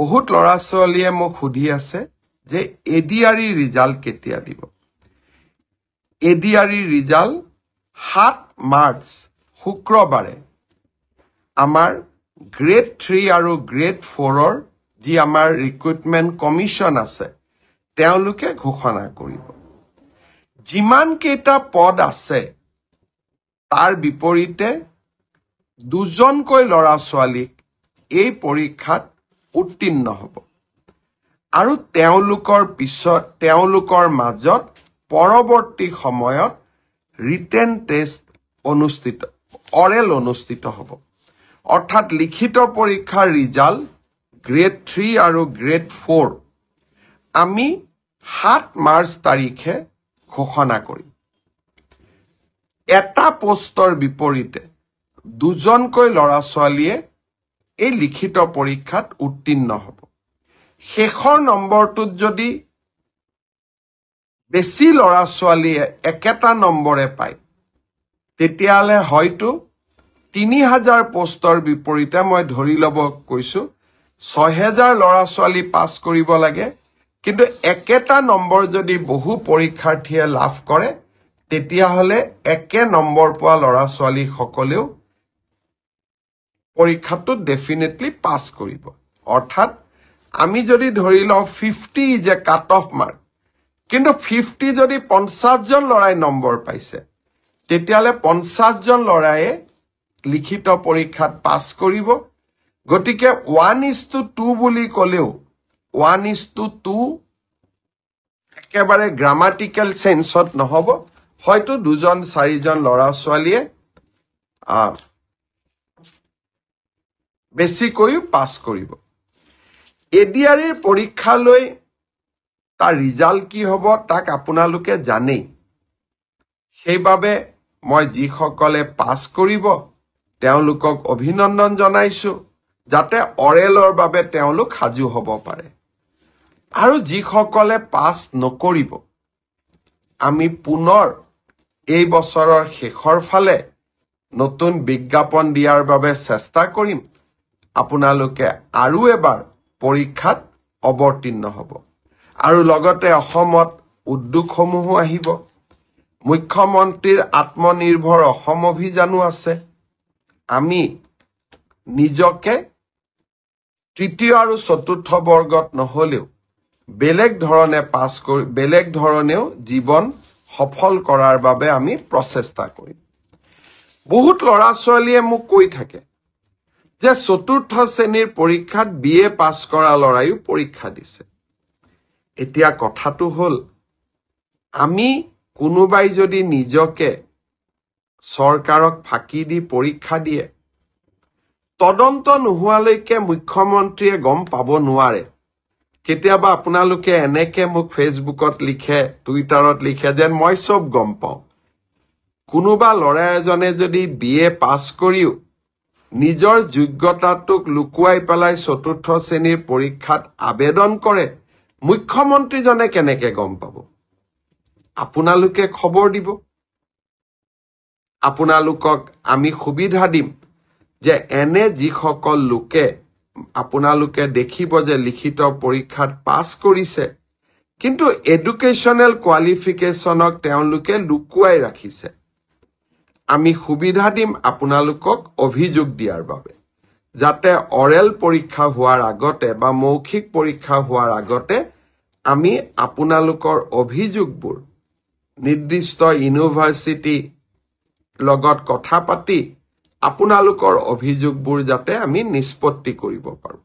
বহুত লৰা ছোৱালীয়ে মোক সুধি আছে যে এডিআৰই ৰিজাল্ট কেতিয়া দিব এডিআৰই ৰিজাল্ট 7 মাৰ্চ শুক্ৰবাৰে আমাৰ গ্ৰেড 3 আৰু গ্ৰেড 4 ৰ যি আমাৰ ৰিক্ৰুটমেন্ট কমিশন আছে তেওঁলোকে ঘোষণা কৰিব যিমান কেইটা পদ আছে তাৰ বিপৰীতে দুজনকৈ লৰা ছোৱালীক এই পৰীক্ষাত উত্তীৰ্ণ হ'ব আৰু তেওঁলোকৰ মাজত পৰৱৰ্তী সময়ত ৰিটেন টেষ্ট অৰেল অনুষ্ঠিত হ'ব অৰ্থাৎ লিখিত পৰীক্ষাৰ ৰিজাল্ট গ্ৰেড 3 আৰু গ্ৰেড 4 আমি 7 মাৰ্চ তাৰিখে ঘোষণা কৰিম এটা পোষ্টৰ বিপৰীতে দুজনকৈ লৰা ছোৱালীয়ে এই লিখিত পৰীক্ষাত উত্তীৰ্ণ হ'ব শেষৰ নম্বৰটোত যদি বেছি লৰা ছোৱালীয়ে একেটা নম্বৰে পায় তেতিয়ালে হয়তো 3000 পোষ্টৰ বিপৰীতে মই ধৰি লব কৈছো 6000 লৰা ছোৱালী পাছ কৰিব লাগে কিন্তু একেটা নম্বৰ যদি বহু পৰীক্ষাৰ্থীয়ে লাভ কৰে তেতিয়া হলে একে নম্বৰ পোৱা লৰা ছোৱালী সকলেও পৰীক্ষাটো ডেফিনেটলি পাছ কৰিব অৰ্থাৎ আমি যদি ধৰি লও 50 is a cut off mark কিন্তু 50 যদি 50 জন লৰাই নম্বৰ পাইছে তেতিয়ালে 50 জন লৰাই লিখিত পৰীক্ষাত পাছ কৰিব গতিকে 1:2 বুলি কলেও 1:2 একেবাৰে গ্ৰামাটিক্যাল সেন্সত নহব হয়তো দুজন চাৰিজন লৰা ছোৱালীয়ে বেছিকৈ পাছ কৰিব এডিআৰইৰ পৰীক্ষালৈ তাৰ ৰিজাল্ট কি হ'ব তাক আপোনালোকে জানেই সেইবাবে মই যিসকলে পাছ কৰিব তেওঁলোকক অভিনন্দন জনাইছো যাতে অৰেলৰ বাবে তেওঁলোক সাজু হ'ব পাৰে আৰু যিসকলে পাছ নকৰিব আমি পুনৰ এই বছৰৰ শেষৰ ফালে নতুন বিজ্ঞাপন দিয়াৰ বাবে চেষ্টা কৰিম আপোনালোকে আৰু এবাৰ পৰীক্ষাত অৱতীৰ্ণ হ'ব আৰু লগতে অসমত উদ্যোগসমূহ আহিব মুখ্যমন্ত্ৰীৰ আত্মনিৰ্ভৰ অসম অভিযানো আছে আমি নিজকে তৃতীয় আৰু চতুৰ্থ বৰ্গত নহলেও বেলেগ ধৰণেও জীৱন সফল কৰাৰ বাবে আমি প্ৰচেষ্টা কৰিম বহুত লৰা ছোৱালীয়ে মোক কৈ থাকে যে চতুৰ্থ শ্ৰেণীৰ পৰীক্ষাত বিএ পাছ কৰা লৰায়ো পৰীক্ষা দিছে এতিয়া কথাটো হল আমি কোনোবাই যদি নিজকে চৰকাৰক ফাঁকি দি পৰীক্ষা দিয়ে তদন্ত নোহোৱালৈকে মুখ্যমন্ত্ৰীয়ে গম পাব নোৱাৰে কেতিয়াবা আপোনালোকে এনেকে মোক ফেচবুকত লিখে টুইটাৰত লিখে যেন মই সব গম পাওঁ কোনোবা লৰা এজনে যদি বিএ পাছ কৰিও নিজৰ যোগ্যতাটোক লুকুৱাই পেলাই চতুৰ্থ শ্ৰেণীৰ পৰীক্ষাত আবেদন কৰে মুখ্যমন্ত্ৰীজনে কেনেকে গম পাব আপোনালোকে খবৰ দিব আপোনালোকক আমি সুবিধা দিম যে এনে যিসকল লোকে আপোনালোকে দেখিব যে লিখিত পৰীক্ষাত পাছ কৰিছে কিন্তু এডুকেশ্যনেল কোৱালিফিকেশনক তেওঁলোকে লুকুৱাই ৰাখিছে আমি সুবিধা দিম আপোনালোকক অভিযোগ দিয়াৰ বাবে যাতে অৰেল পৰীক্ষা হোৱাৰ আগতে বা মৌখিক পৰীক্ষা হোৱাৰ আগতে আমি আপোনালোকৰ অভিযোগবোৰ নিৰ্দিষ্ট ইউনিভাৰ্চিটি লগত কথা পাতি আপোনালোকৰ অভিযোগবোৰ যাতে আমি নিষ্পত্তি কৰিব পাৰো